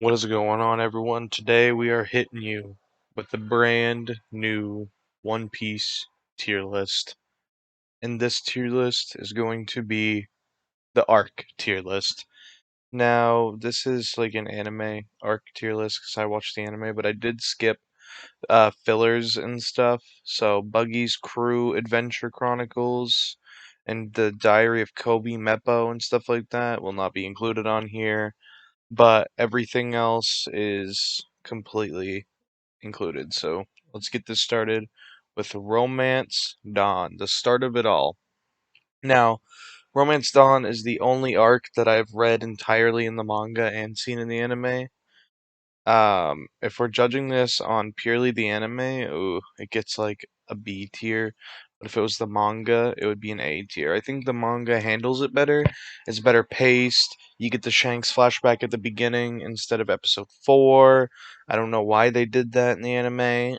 What is going on, everyone? Today we are hitting you with the brand new One Piece tier list. And this tier list is going to be the arc tier list. Now, this is like an anime arc tier list because I watched the anime, but I did skip fillers and stuff. So, Buggy's Crew Adventure Chronicles and the Diary of Kobe Meppo and stuff like that will not be included on here, but everything else is completely included. So let's get this started with Romance Dawn, the start of it all. Now, Romance Dawn is the only arc that I've read entirely in the manga and seen in the anime. If we're judging this on purely the anime, ooh, it gets like a B tier. But if it was the manga, it would be an A tier. I think the manga handles it better. It's better paced. You get the Shanks flashback at the beginning instead of episode 4. I don't know why they did that in the anime.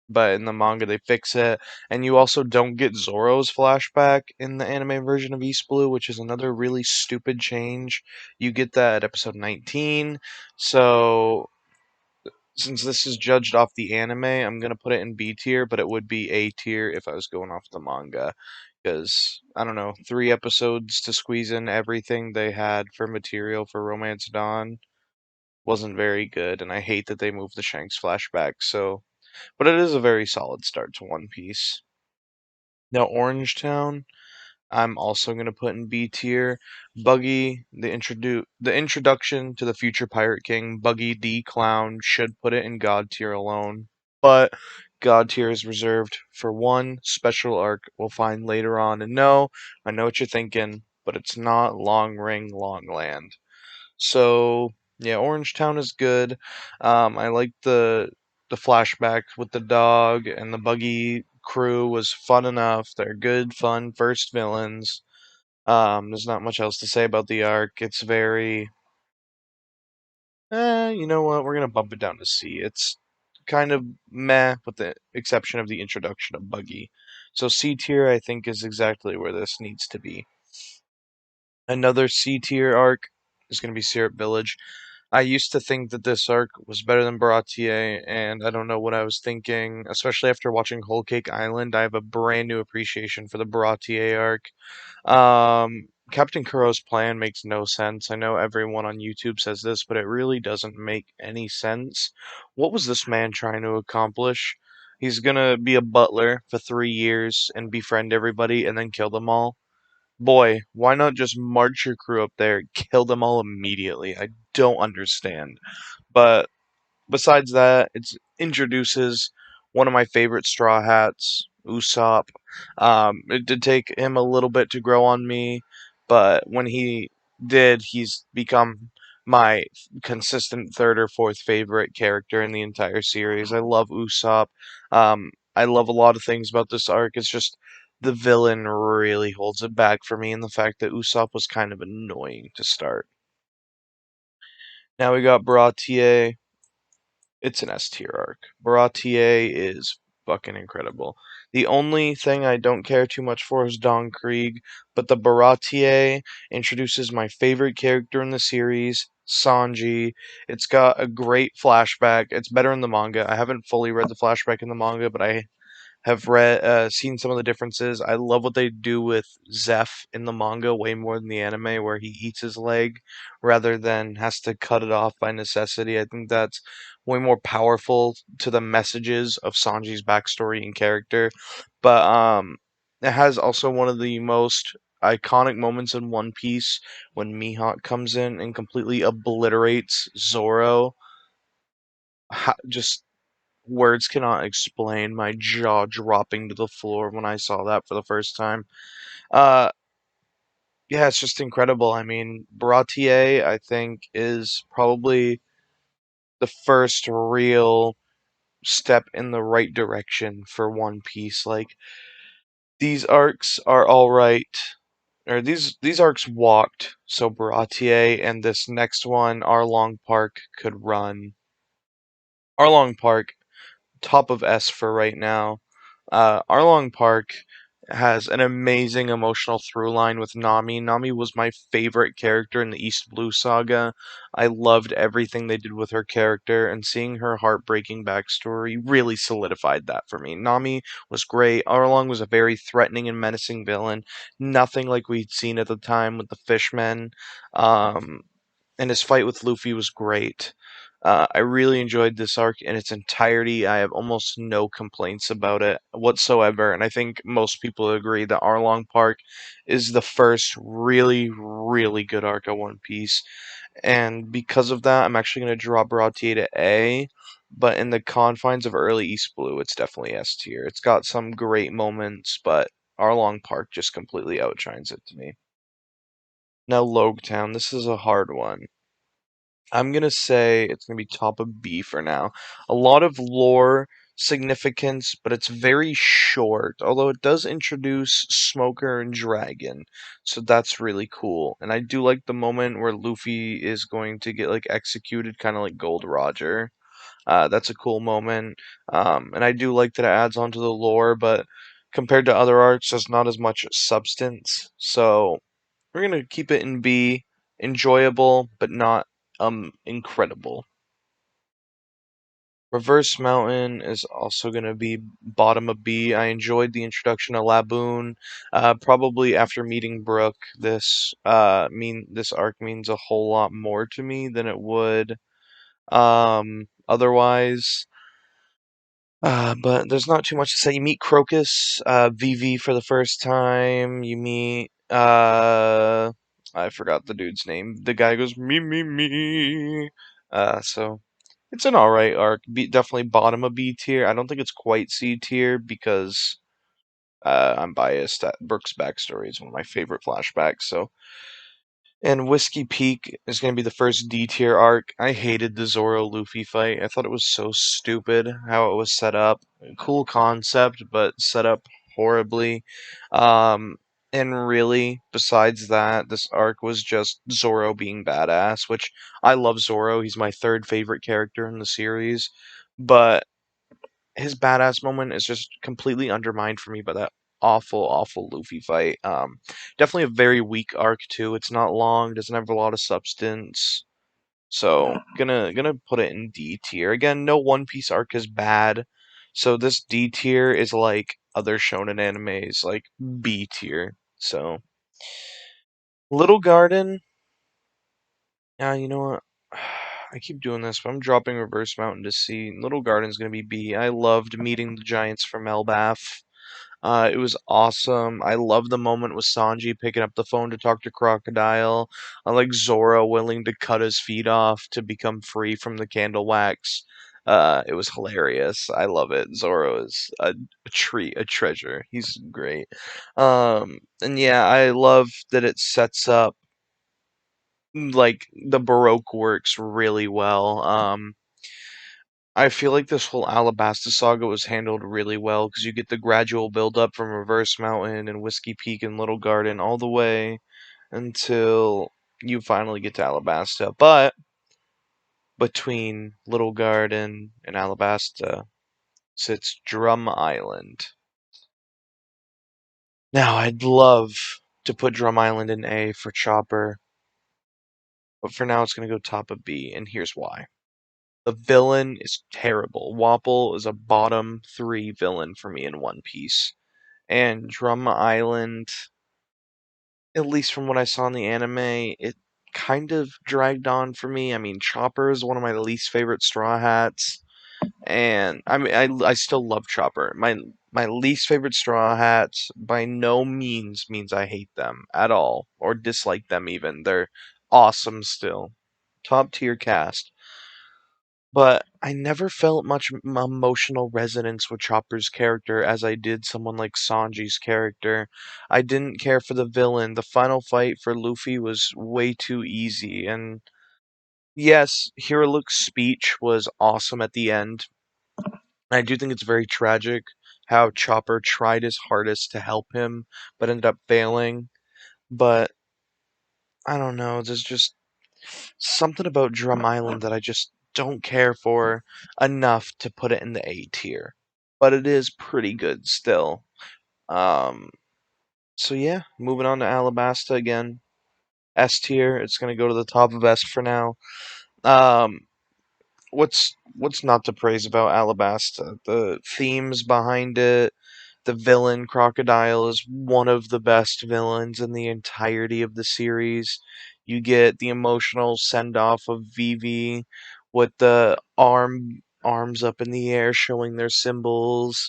But in the manga they fix it. And you also don't get Zoro's flashback in the anime version of East Blue, which is another really stupid change. You get that at episode 19. So since this is judged off the anime, I'm gonna put it in B tier, but it would be A tier if I was going off the manga. Because, I don't know, 3 episodes to squeeze in everything they had for material for Romance Dawn wasn't very good, and I hate that they moved the Shanks flashback, so but it is a very solid start to One Piece. Now, Orange Town, I'm also going to put in B tier. Buggy, the introduction to the future Pirate King, Buggy D Clown, should put it in God tier alone. But God tier is reserved for one special arc we'll find later on. And no, I know what you're thinking, but it's not Long Ring Long Land. So yeah, Orange Town is good. I like the flashback with the dog and the Buggy crew was fun enough. They're good, fun first villains. There's not much else to say about the arc. It's very, you know what? We're gonna bump it down to C. It's kind of meh, with the exception of the introduction of Buggy. So C tier, I think, is exactly where this needs to be. Another C tier arc is gonna be Syrup Village. I used to think that this arc was better than Baratier, and I don't know what I was thinking. Especially after watching Whole Cake Island, I have a brand new appreciation for the Baratier arc. Captain Kuro's plan makes no sense. I know everyone on YouTube says this, but it really doesn't make any sense. What was this man trying to accomplish? He's gonna be a butler for 3 years and befriend everybody and then kill them all. Boy, why not just march your crew up there, kill them all immediately? I don't understand. But besides that, it introduces one of my favorite Straw Hats, Usopp. It did take him a little bit to grow on me, but when he did, he's become my consistent third or fourth favorite character in the entire series. I love Usopp. I love a lot of things about this arc. It's just the villain really holds it back for me, and the fact that Usopp was kind of annoying to start. Now we got Baratier. It's an S tier arc. Baratier is fucking incredible. The only thing I don't care too much for is Don Krieg, but the Baratier introduces my favorite character in the series, Sanji. It's got a great flashback. It's better in the manga. I haven't fully read the flashback in the manga, but I have seen some of the differences. I love what they do with Zeph in the manga way more than the anime, where he eats his leg rather than has to cut it off by necessity. I think that's way more powerful to the messages of Sanji's backstory and character. But it has also one of the most iconic moments in One Piece when Mihawk comes in and completely obliterates Zoro. Just words cannot explain my jaw dropping to the floor when I saw that for the first time. Uh, yeah, it's just incredible. I mean, Baratier, I think, is probably the first real step in the right direction for One Piece. Like, these arcs are alright. Or these arcs walked, so Baratier and this next one, Arlong Park, could run. Arlong Park, top of S for right now. Arlong Park has an amazing emotional through line with Nami. Nami was my favorite character in the East Blue saga. I loved everything they did with her character, and seeing her heartbreaking backstory really solidified that for me. Nami was great. Arlong was a very threatening and menacing villain, nothing like we'd seen at the time with the Fishmen. Um, and his fight with Luffy was great. I really enjoyed this arc in its entirety. I have almost no complaints about it whatsoever, and I think most people agree that Arlong Park is the first really, really good arc of One Piece. And because of that, I'm actually going to drop Baratie to A, but in the confines of early East Blue, it's definitely S tier. It's got some great moments, but Arlong Park just completely outshines it to me. Now, Town. This is a hard one. I'm gonna say it's gonna be top of B for now. A lot of lore significance, but it's very short. Although it does introduce Smoker and Dragon, so that's really cool. And I do like the moment where Luffy is going to get like executed, kind of like Gold Roger. That's a cool moment. And I do like that it adds on to the lore, but compared to other arcs, there's not as much substance. So we're gonna keep it in B, enjoyable but not incredible. Reverse Mountain is also gonna be bottom of B. I enjoyed the introduction of Laboon. Probably after meeting Brook, this arc means a whole lot more to me than it would otherwise. But there's not too much to say. You meet Crocus, Vivi for the first time. You meet I forgot the dude's name. The guy goes me. So it's an alright arc. Definitely bottom of B tier. I don't think it's quite C tier because I'm biased. That Brook's backstory is one of my favorite flashbacks. So and Whiskey Peak is going to be the first D tier arc. I hated the Zoro Luffy fight. I thought it was so stupid how it was set up. Cool concept, but set up horribly. Um, and really, besides that, this arc was just Zoro being badass, which I love Zoro. He's my third favorite character in the series. But his badass moment is just completely undermined for me by that awful Luffy fight. Definitely a very weak arc too. It's not long, doesn't have a lot of substance. So gonna put it in D tier. Again, no One Piece arc is bad. So this D tier is like other shonen animes, like B tier. So Little Garden, yeah, you know what? I keep doing this, but I'm dropping Reverse Mountain to C. Little Garden's gonna be B. I loved meeting the giants from Elbaf. It was awesome. I love the moment with Sanji picking up the phone to talk to Crocodile. I like Zoro willing to cut his feet off to become free from the candle wax. It was hilarious. I love it. Zoro is a treat, a treasure. He's great. And yeah, I love that it sets up like the Baroque works really well. I feel like this whole Alabasta saga was handled really well because you get the gradual build up from Reverse Mountain and Whiskey Peak and Little Garden all the way until you finally get to Alabasta. But between Little Garden and Alabasta sits Drum Island. Now, I'd love to put Drum Island in A for Chopper, but for now it's going to go top of B, and here's why. The villain is terrible. Wapol is a bottom 3 villain for me in One Piece. And Drum Island, at least from what I saw in the anime, it kind of dragged on for me. I mean, Chopper is one of my least favorite Straw Hats, and I mean, I still love Chopper. My least favorite Straw Hats by no means I hate them at all or dislike them even. They're awesome still, top tier cast. But I never felt much emotional resonance with Chopper's character as I did someone like Sanji's character. I didn't care for the villain. The final fight for Luffy was way too easy. And yes, Hiriluk's speech was awesome at the end. I do think it's very tragic how Chopper tried his hardest to help him, but ended up failing. But I don't know, there's just something about Drum Island that I just don't care for enough to put it in the A tier. But it is pretty good still. Um, so yeah, moving on to Alabasta again. S tier. It's gonna go to the top of S for now. Um, what's not to praise about Alabasta? The themes behind it. The villain Crocodile is one of the best villains in the entirety of the series. You get the emotional send off of Vivi with the arms up in the air showing their symbols.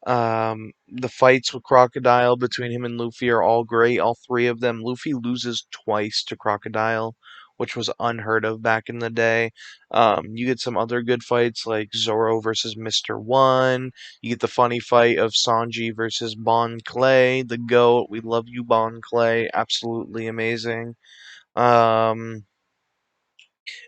The fights with Crocodile between him and Luffy are all great, all three of them. Luffy loses twice to Crocodile, which was unheard of back in the day. You get some other good fights like Zoro versus Mr. One. You get the funny fight of Sanji versus Bon Clay, the GOAT. We love you, Bon Clay. Absolutely amazing. Um,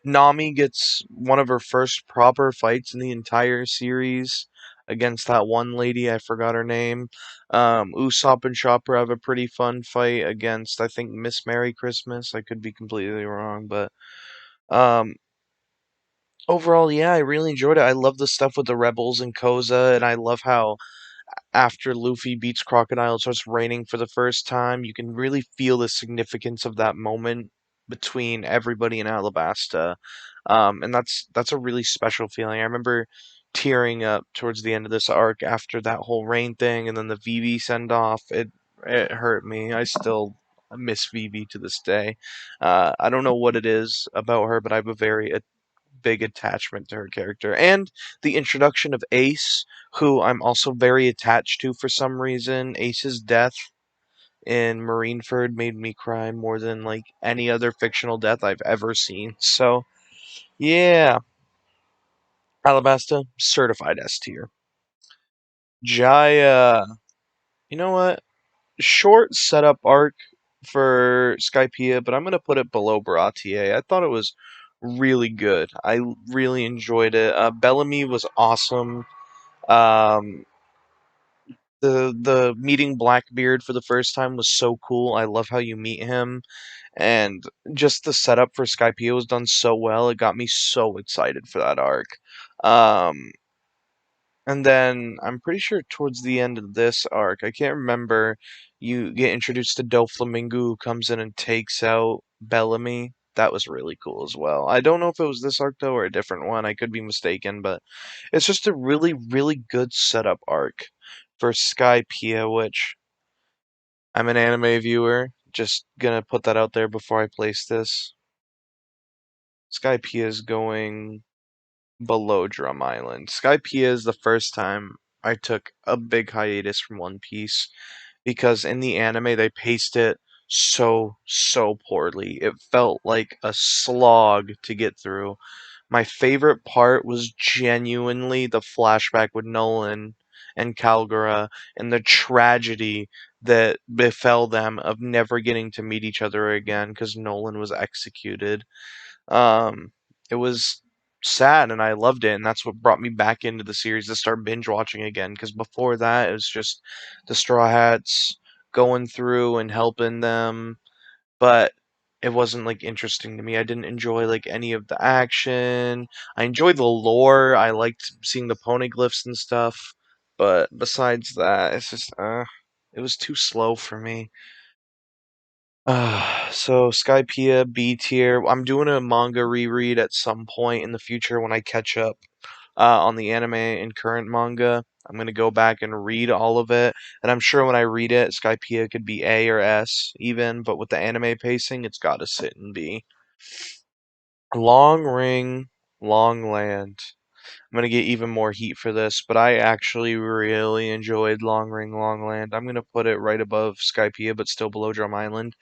Nami gets one of her first proper fights in the entire series against that one lady, I forgot her name. Usopp and Chopper have a pretty fun fight against, I think, Miss Merry Christmas. I could be completely wrong, but um, overall, yeah, I really enjoyed it. I love the stuff with the rebels and Koza, and I love how after Luffy beats Crocodile, it starts raining for the first time. You can really feel the significance of that moment between everybody in Alabasta, and that's a really special feeling. I remember tearing up towards the end of this arc after that whole rain thing, and then the Vivi send off. It hurt me. I still miss Vivi to this day. I don't know what it is about her, but I have a very big attachment to her character. And the introduction of Ace, who I'm also very attached to for some reason. Ace's death in Marineford made me cry more than like any other fictional death I've ever seen. So, yeah, Alabasta, certified S tier. Jaya, you know what? Short setup arc for Skypiea, but I'm gonna put it below Baratier. I thought it was really good. I really enjoyed it. Bellamy was awesome. Um, the meeting Blackbeard for the first time was so cool. I love how you meet him, and just the setup for Skypiea was done so well. It got me so excited for that arc. Um, and then I'm pretty sure towards the end of this arc, I can't remember, you get introduced to Doflamingo who comes in and takes out Bellamy. That was really cool as well. I don't know if it was this arc though or a different one. I could be mistaken, but it's just a really, really good setup arc for Skypiea, which I'm an anime viewer. Just gonna put that out there before I place this. Skypiea is going below Drum Island. Skypiea is the first time I took a big hiatus from One Piece because in the anime they paced it so poorly. It felt like a slog to get through. My favorite part was genuinely the flashback with Nolan and Calgara and the tragedy that befell them of never getting to meet each other again because Nolan was executed. Um, it was sad and I loved it, and that's what brought me back into the series to start binge watching again. Because before that, it was just the Straw Hats going through and helping them, but it wasn't like interesting to me. I didn't enjoy like any of the action. I enjoyed the lore. I liked seeing the poneglyphs and stuff, but besides that, it's just it was too slow for me. So Skypiea B tier. I'm doing a manga reread at some point in the future when I catch up on the anime and current manga. I'm gonna go back and read all of it, and I'm sure when I read it, Skypiea could be A or S even, but with the anime pacing, it's gotta sit in B. Long Ring, Long Land. I'm gonna get even more heat for this, but I actually really enjoyed Long Ring, Long Land. I'm gonna put it right above Skypiea, but still below Drum Island.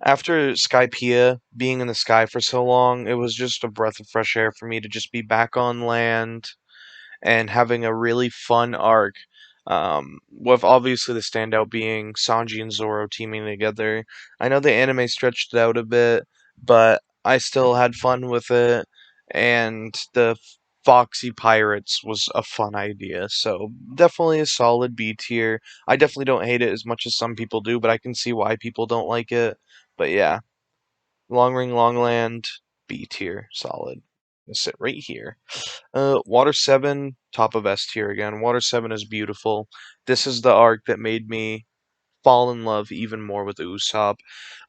After Skypiea being in the sky for so long, it was just a breath of fresh air for me to just be back on land and having a really fun arc. With obviously the standout being Sanji and Zoro teaming together. I know the anime stretched it out a bit, but I still had fun with it, and the Foxy Pirates was a fun idea. So definitely a solid B tier. I definitely don't hate it as much as some people do, but I can see why people don't like it. But yeah, Long Ring Long Land, B tier, solid. Gonna sit right here. Water 7, top of S tier again. Water 7 is beautiful. This is the arc that made me fall in love even more with Usopp.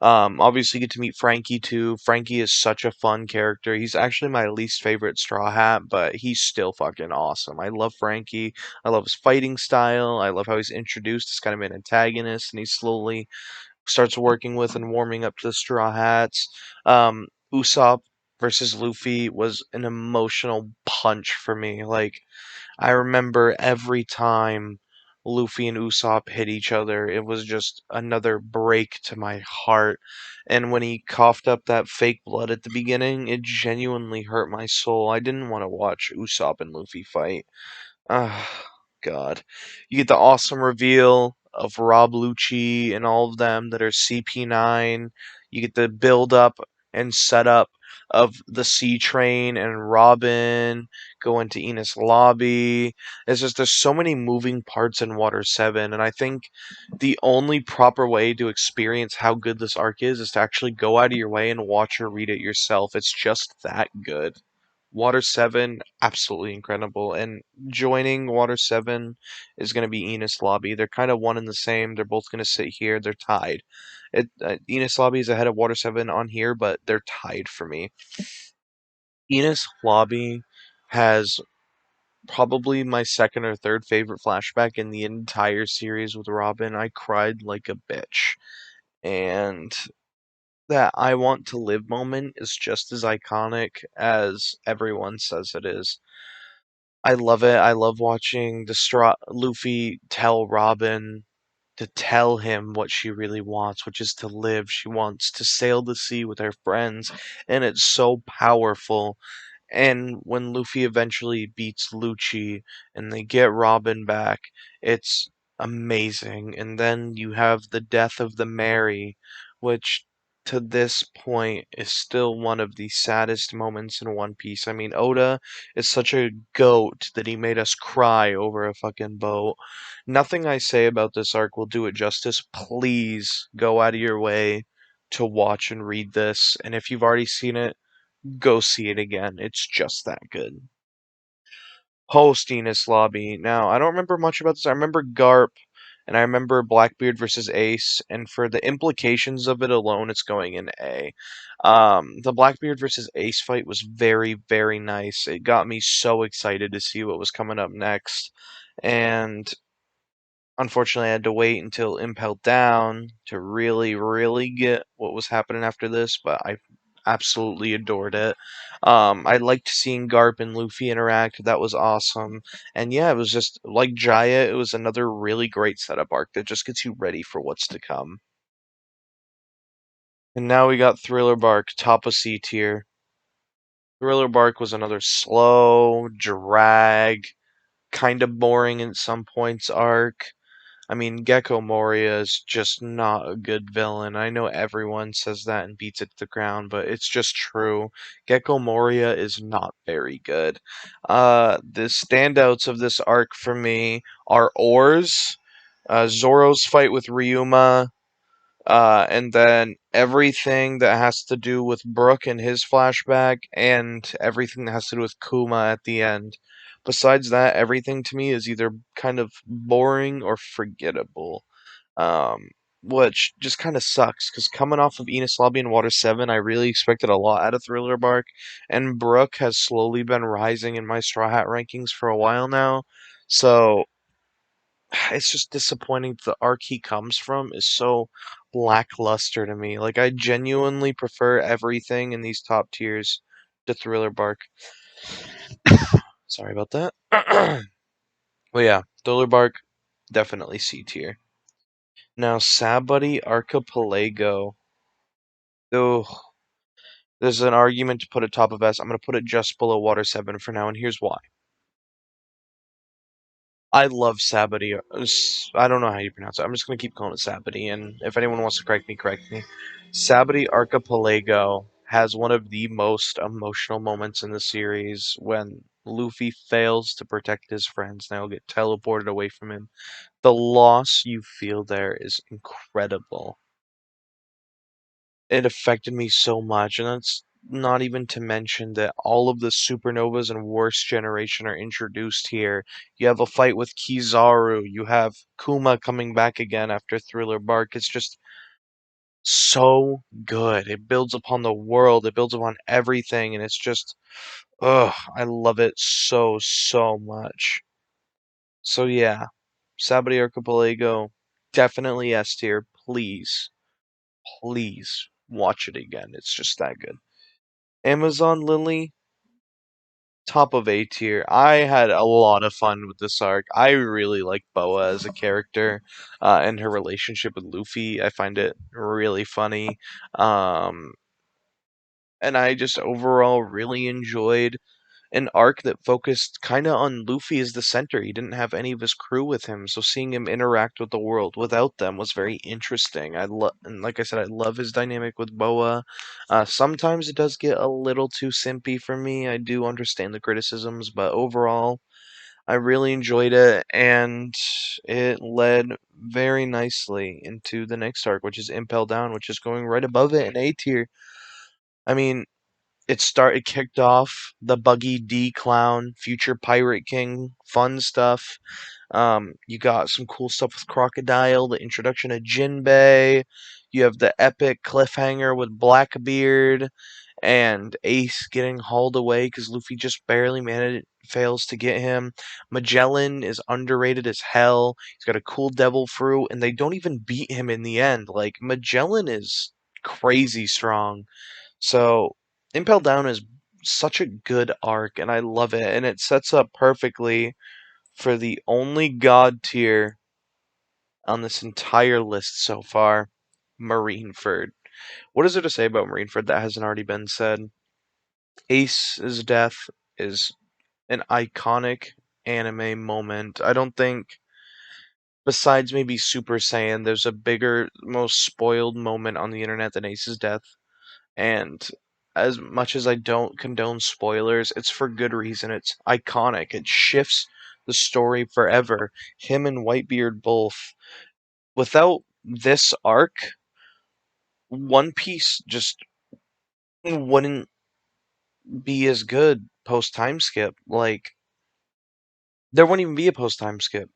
Obviously, you get to meet Frankie too. Frankie is such a fun character. He's actually my least favorite Straw Hat, but he's still fucking awesome. I love Frankie. I love his fighting style. I love how he's introduced as kind of an antagonist, and he slowly starts working with and warming up to the Straw Hats. Usopp versus Luffy was an emotional punch for me. Like, I remember every time Luffy and Usopp hit each other, it was just another break to my heart. And when he coughed up that fake blood at the beginning, it genuinely hurt my soul. I didn't want to watch Usopp and Luffy fight. Ah, God. You get the awesome reveal of Rob Lucci and all of them that are CP9. You get the build up and setup of the C Train and Robin going to Enos Lobby. It's just there's so many moving parts in Water 7, and I think the only proper way to experience how good this arc is to actually go out of your way and watch or read it yourself. It's just that good. Water 7, absolutely incredible. And joining Water 7 is going to be Enos Lobby. They're kind of one and the same. They're both going to sit here. They're tied. Enos Lobby is ahead of Water 7 on here, but they're tied for me. Enos Lobby has probably my second or third favorite flashback in the entire series with Robin. I cried like a bitch. And that I want to live moment is just as iconic as everyone says it is. I love it. I love watching Luffy tell Robin to tell him what she really wants, which is to live. She wants to sail the sea with her friends, and it's so powerful. And when Luffy eventually beats Lucci and they get Robin back, it's amazing. And then you have the death of the Mary, which to this point is still one of the saddest moments in One Piece. I mean, Oda is such a goat that he made us cry over a fucking boat. Nothing I say about this arc will do it justice. Please go out of your way to watch and read this. And if you've already seen it, go see it again. It's just that good. Host Enos Lobby. Now, I don't remember much about this. I remember Garp, and I remember Blackbeard versus Ace, and for the implications of it alone, it's going in A. The Blackbeard versus Ace fight was very, very nice. It got me so excited to see what was coming up next. And unfortunately, I had to wait until Impel Down to really, really get what was happening after this, but I absolutely adored it. I liked seeing Garp and Luffy interact. That was awesome. And yeah, it was just like Jaya, it was another really great setup arc that just gets you ready for what's to come. And now we got Thriller Bark, top of C tier. Thriller Bark was another slow, drag, kind of boring in some points arc. I mean, Gecko Moria is just not a good villain. I know everyone says that and beats it to the ground, but it's just true. Gecko Moria is not very good. The standouts of this arc for me are Oars, Zoro's fight with Ryuma, and then everything that has to do with Brook and his flashback, and everything that has to do with Kuma at the end. Besides that, everything to me is either kind of boring or forgettable. Um, which just kind of sucks, because coming off of Enos Lobby and Water 7, I really expected a lot out of Thriller Bark, and Brook has slowly been rising in my Straw Hat rankings for a while now. So it's just disappointing. The arc he comes from is so lackluster to me. Like, I genuinely prefer everything in these top tiers to Thriller Bark. Sorry about that. Well, yeah, Thriller Bark, definitely C tier. Now, Sabuddy Archipelago. Oh, there's an argument to put it top of S. I'm going to put it just below Water 7 for now, and here's why. I love Sabody. I don't know how you pronounce it. I'm just going to keep calling it Sabody, and if anyone wants to correct me, correct me. Sabody Archipelago has one of the most emotional moments in the series when Luffy fails to protect his friends and they'll get teleported away from him. The loss you feel there is incredible. It affected me so much, and that's not even to mention that all of the supernovas and worst generation are introduced here. You have a fight with Kizaru, you have Kuma coming back again after Thriller Bark. It's just so good. It builds upon the world, it builds upon everything, and it's just, ugh, I love it so, so much. So yeah, Sabaody Archipelago, definitely S tier. Please, please watch it again. It's just that good. Amazon Lily, top of A tier. I had a lot of fun with this arc. I really like Boa as a character, and her relationship with Luffy. I find it really funny. Um, and I just overall really enjoyed an arc that focused kind of on Luffy as the center. He didn't have any of his crew with him, so seeing him interact with the world without them was very interesting. And like I said, I love his dynamic with Boa. Sometimes it does get a little too simpy for me. I do understand the criticisms, but overall, I really enjoyed it, and it led very nicely into the next arc, which is Impel Down, which is going right above it in A tier. I mean, it kicked off the Buggy D Clown, future Pirate King, fun stuff. You got some cool stuff with Crocodile, the introduction of Jinbei. You have the epic cliffhanger with Blackbeard and Ace getting hauled away because Luffy just barely fails to get him. Magellan is underrated as hell. He's got a cool devil fruit, and they don't even beat him in the end. Like Magellan is crazy strong. So, Impel Down is such a good arc, and I love it, and it sets up perfectly for the only god tier on this entire list so far, Marineford. What is there to say about Marineford that hasn't already been said? Ace's death is an iconic anime moment. I don't think, besides maybe Super Saiyan, there's a bigger, most spoiled moment on the internet than Ace's death. And as much as I don't condone spoilers, it's for good reason. It's iconic. It shifts the story forever. Him and Whitebeard both. Without this arc, One Piece just wouldn't be as good post time skip. Like, there wouldn't even be a post time skip.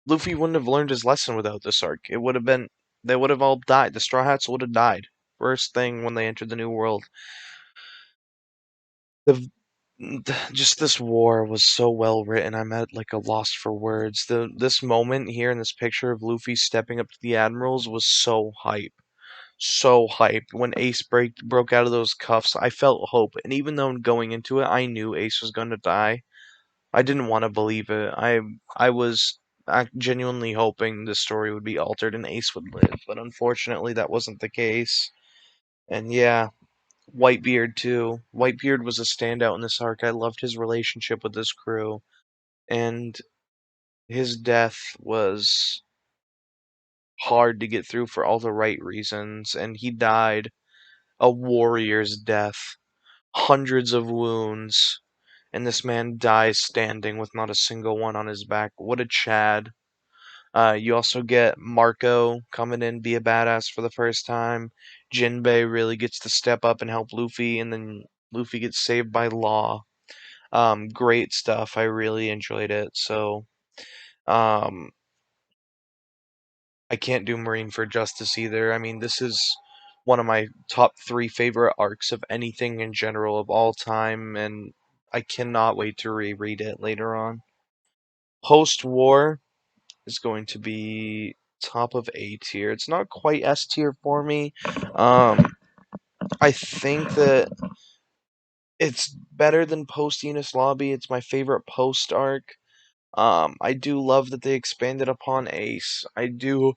Luffy wouldn't have learned his lesson without this arc. It would have been, they would have all died. The Straw Hats would have died. First thing when they entered the New World. The just this war was so well written. I'm at like a loss for words. This moment here in this picture of Luffy stepping up to the admirals was so hype. So hype. When Ace broke out of those cuffs, I felt hope. And even though going into it, I knew Ace was going to die. I didn't want to believe it. I was genuinely hoping the story would be altered and Ace would live, but unfortunately that wasn't the case. And yeah, Whitebeard too. Whitebeard was a standout in this arc. I loved his relationship with this crew, and his death was hard to get through for all the right reasons, and he died a warrior's death, hundreds of wounds, and this man dies standing with not a single one on his back. What a Chad. You also get Marco coming in, be a badass for the first time. Jinbei really gets to step up and help Luffy, and then Luffy gets saved by Law. Great stuff. I really enjoyed it. So, um, I can't do Marineford justice either. I mean, this is one of my top three favorite arcs of anything in general of all time, and I cannot wait to reread it later on. Post War is going to be top of A tier. It's not quite S tier for me. Um, I think that it's better than Post Enos Lobby. It's my favorite post arc. I do love that they expanded upon Ace. I do.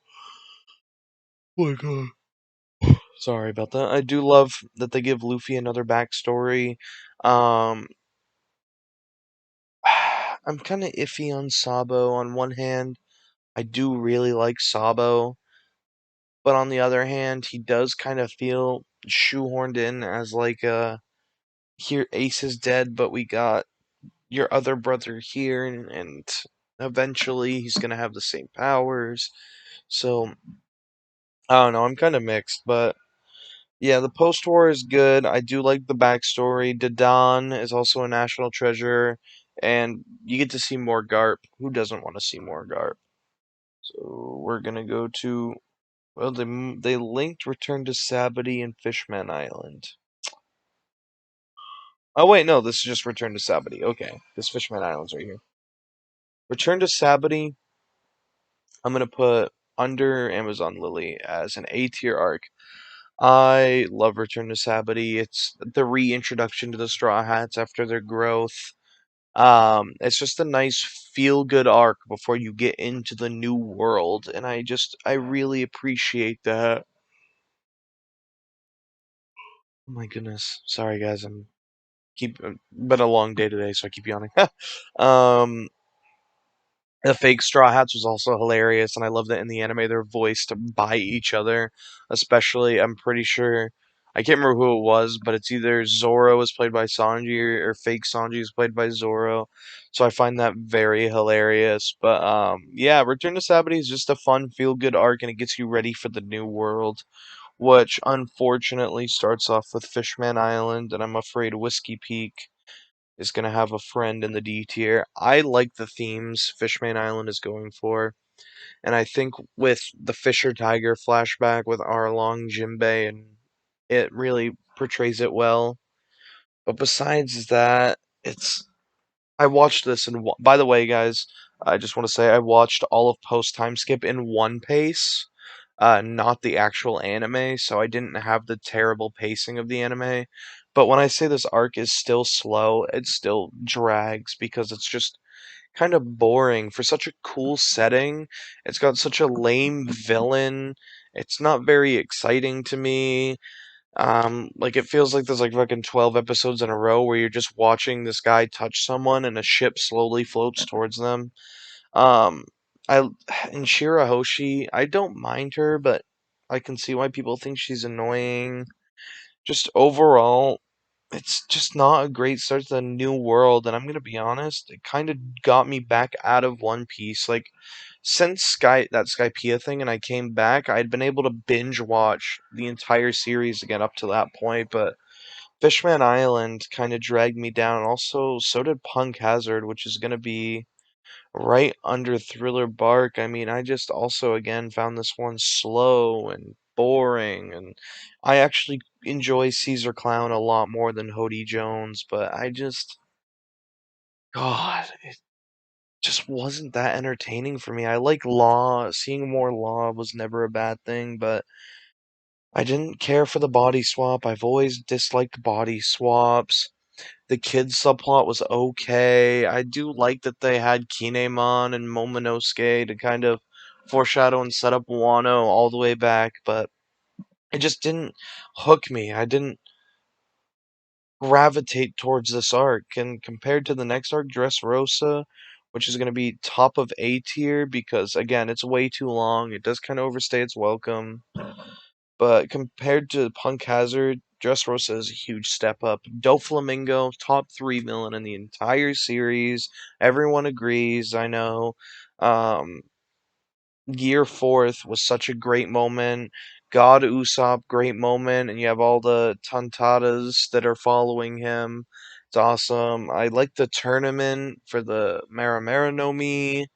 Oh my god. Sorry about that. I do love that they give Luffy another backstory. Um, I'm kind of iffy on Sabo. On one hand, I do really like Sabo, but on the other hand, he does kind of feel shoehorned in as like a here Ace is dead, but we got your other brother here, and eventually he's gonna have the same powers. So I don't know. I'm kind of mixed, but Yeah, the post-war is good. I do like the backstory. Dadan is also a national treasure, and you get to see more Garp. Who doesn't want to see more Garp? So we're gonna go to, well, they linked Return to Sabity and Fishman Island. Oh wait, no, this is just Return to Sabity. Okay, this Fishman Island's right here. Return to Sabity, I'm gonna put under Amazon Lily as an A tier arc. I love Return to Sabity. It's the reintroduction to the Straw Hats after their growth. It's just a nice feel good arc before you get into the new world, and I really appreciate that. Oh my goodness. Sorry guys, I'm keep been a long day today, so I keep yawning. um The fake Straw Hats was also hilarious, and I love that in the anime they're voiced by each other. Especially, I'm pretty sure I can't remember who it was, but it's either Zoro is played by Sanji or fake Sanji is played by Zoro. So I find that very hilarious. But yeah, Return to Sabity is just a fun, feel good arc, and it gets you ready for the new world, which unfortunately starts off with Fishman Island, and I'm afraid Whiskey Peak is going to have a friend in the D tier. I like the themes Fishman Island is going for, and I think with the Fisher Tiger flashback with Arlong, Jinbei, and it really portrays it well. But besides that, it's I watched this and by the way, guys, I just want to say I watched all of Post Time Skip in one pace, not the actual anime, so I didn't have the terrible pacing of the anime. But when I say this arc is still slow, it still drags because it's just kind of boring for such a cool setting. It's got such a lame villain. It's not very exciting to me. Like it feels like there's like fucking 12 episodes in a row where you're just watching this guy touch someone and a ship slowly floats towards them. Um, I and Shirahoshi, I don't mind her, but I can see why people think she's annoying. Just overall, it's just not a great start to the new world, and I'm gonna be honest, it kind of got me back out of One Piece. Like since Skypiea thing, and I came back, I'd been able to binge watch the entire series again up to that point, but Fishman Island kind of dragged me down. Also, so did Punk Hazard, which is gonna be right under Thriller Bark. I mean, I just also again found this one slow and boring, and I actually enjoy Caesar Clown a lot more than Hody Jones, but God, it just wasn't that entertaining for me. I like Law. Seeing more Law was never a bad thing, but I didn't care for the body swap. I've always disliked body swaps. The kids subplot was okay. I do like that they had Kinemon and Momonosuke to kind of foreshadow and set up Wano all the way back, but it just didn't hook me. I didn't gravitate towards this arc. And compared to the next arc, Dressrosa, which is going to be top of A tier because, again, it's way too long. It does kind of overstay its welcome. But compared to Punk Hazard, Dressrosa is a huge step up. Doflamingo, top 3 villain in the entire series. Everyone agrees, I know. Um, Gear Fourth was such a great moment. God Usopp, great moment. And you have all the Tantatas that are following him. It's awesome. I like the tournament for the Maramara no Mi.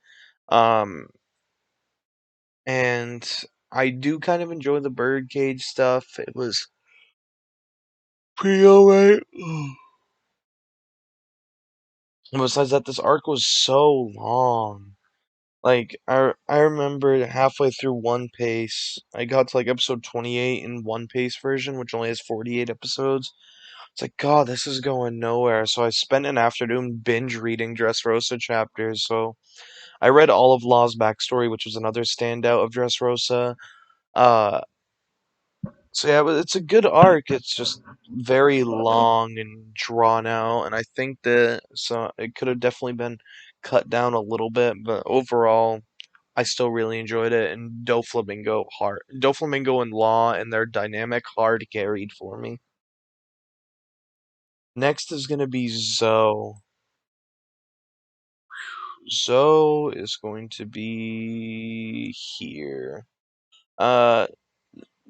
Um, and I do kind of enjoy the birdcage stuff. It was pretty alright. And besides that, this arc was so long. Like I remember halfway through One Piece, I got to like episode 28 in One Piece version, which only has 48 episodes. It's like, God, this is going nowhere. So I spent an afternoon binge reading Dressrosa chapters. So I read all of Law's backstory, which was another standout of Dressrosa. Uh, So yeah, but it's a good arc. It's just very long and drawn out, and I think that so it could have definitely been cut down a little bit, but overall, I still really enjoyed it. And Doflamingo and Law and their dynamic hard carried for me. Next is gonna be Zoe. Zoe is going to be here. Uh,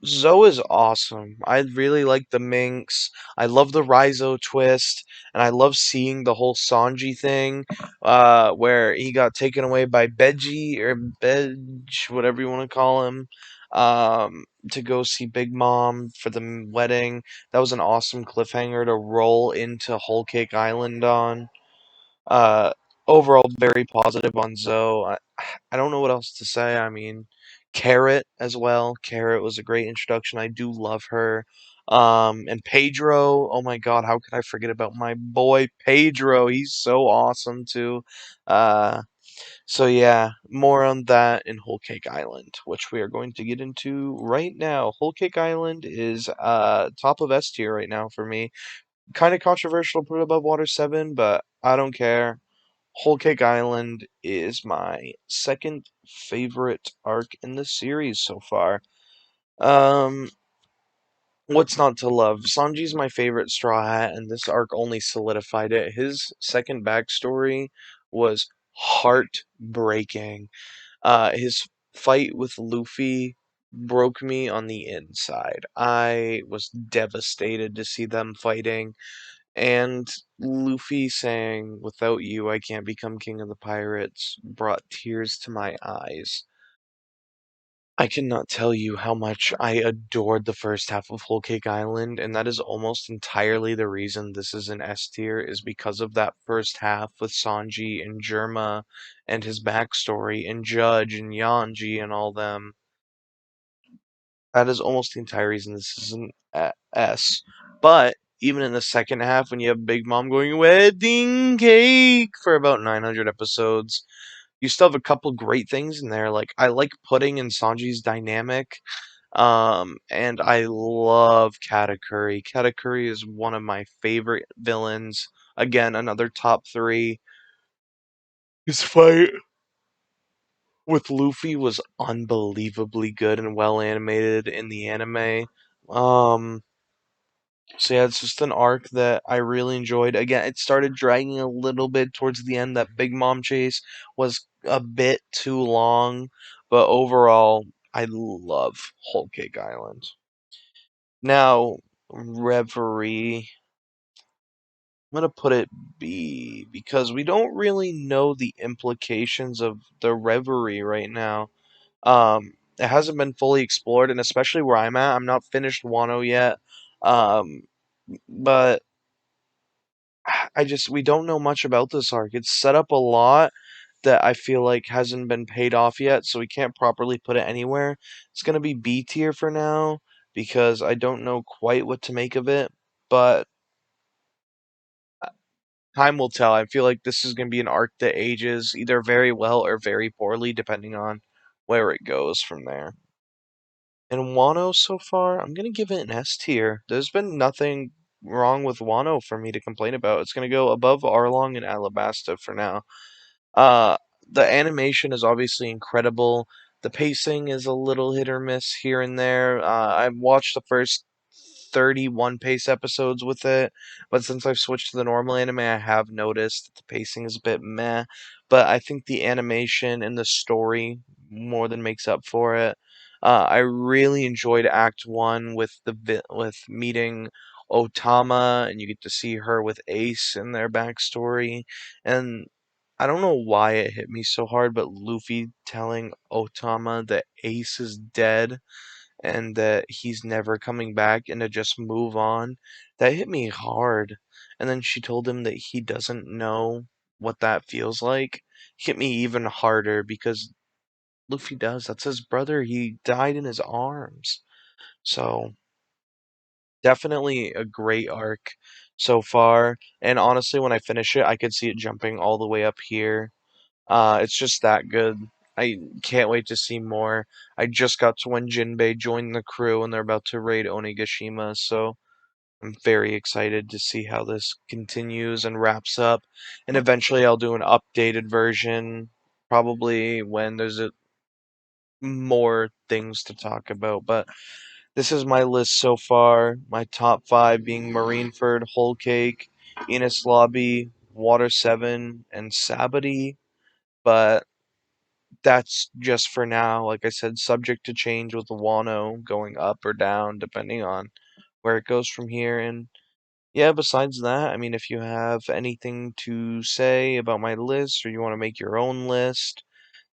Zoe is awesome. I really like the Minx. I love the Raizo twist, and I love seeing the whole Sanji thing, where he got taken away by Beji or Bej, whatever you want to call him, to go see Big Mom for the wedding. That was an awesome cliffhanger to roll into Whole Cake Island on. Uh, Overall, very positive on Zoe. I don't know what else to say. I mean, Carrot as well. Carrot was a great introduction. I do love her. And Pedro. Oh my God, how could I forget about my boy Pedro? He's so awesome too. Uh, so yeah, more on that in Whole Cake Island, which we are going to get into right now. Whole Cake Island is top of S tier right now for me. Kind of controversial to put above Water 7, but I don't care. Whole Cake Island is my second favorite arc in the series so far. Um, what's not to love? Sanji's my favorite Straw Hat, and this arc only solidified it. His second backstory was heartbreaking. His fight with Luffy broke me on the inside. I was devastated to see them fighting. And Luffy saying, "Without you, I can't become king of the pirates," brought tears to my eyes. I cannot tell you how much I adored the first half of Whole Cake Island, and that is almost entirely the reason this is an S tier, is because of that first half with Sanji and Germa and his backstory, and Judge and Yanji and all them. That is almost the entire reason this is an S. But even in the second half, when you have Big Mom going wedding cake for about 900 episodes, you still have a couple great things in there. Like I like Pudding and Sanji's dynamic, and I love Katakuri. Katakuri is one of my favorite villains. Again, another top three. His fight with Luffy was unbelievably good and well animated in the anime. Um, So yeah, it's just an arc that I really enjoyed. Again, it started dragging a little bit towards the end. That Big Mom chase was a bit too long, but overall, I love Whole Cake Island. Now, Reverie, I'm gonna put it B because we don't really know the implications of the Reverie right now. It hasn't been fully explored, and especially where I'm at, I'm not finished Wano yet. Um, but we don't know much about this arc. It's set up a lot that I feel like hasn't been paid off yet, so we can't properly put it anywhere. It's gonna be B tier for now because I don't know quite what to make of it, but time will tell. I feel like this is gonna be an arc that ages either very well or very poorly, depending on where it goes from there. And Wano so far, I'm gonna give it an S tier. There's been nothing wrong with Wano for me to complain about. It's gonna go above Arlong and Alabasta for now. Uh, the animation is obviously incredible. The pacing is a little hit or miss here and there. I've watched the first 31 pace episodes with it, but since I've switched to the normal anime, I have noticed that the pacing is a bit meh. But I think the animation and the story more than makes up for it. I really enjoyed Act One with with meeting Otama, and you get to see her with Ace in their backstory, and I don't know why it hit me so hard, but Luffy telling Otama that Ace is dead and that he's never coming back and to just move on, that hit me hard. And then she told him that he doesn't know what that feels like. Hit me even harder because Luffy does. That's his brother. He died in his arms. So, definitely a great arc so far. And honestly, when I finish it, I could see it jumping all the way up here. It's just that good. I can't wait to see more. I just got to when Jinbei joined the crew and they're about to raid Onigashima, so I'm very excited to see how this continues and wraps up. And eventually I'll do an updated version, probably when there's more things to talk about. But this is my list so far. My top five being Marineford, Whole Cake, Enos Lobby, Water 7, and Sabati. But that's just for now. Like I said, subject to change with the Wano going up or down depending on where it goes from here. And yeah, besides that, I mean, if you have anything to say about my list or you want to make your own list,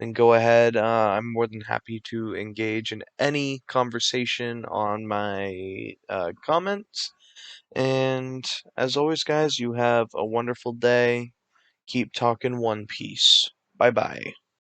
then go ahead. I'm more than happy to engage in any conversation on my comments. And as always, guys, you have a wonderful day. Keep talking One Piece. Bye bye.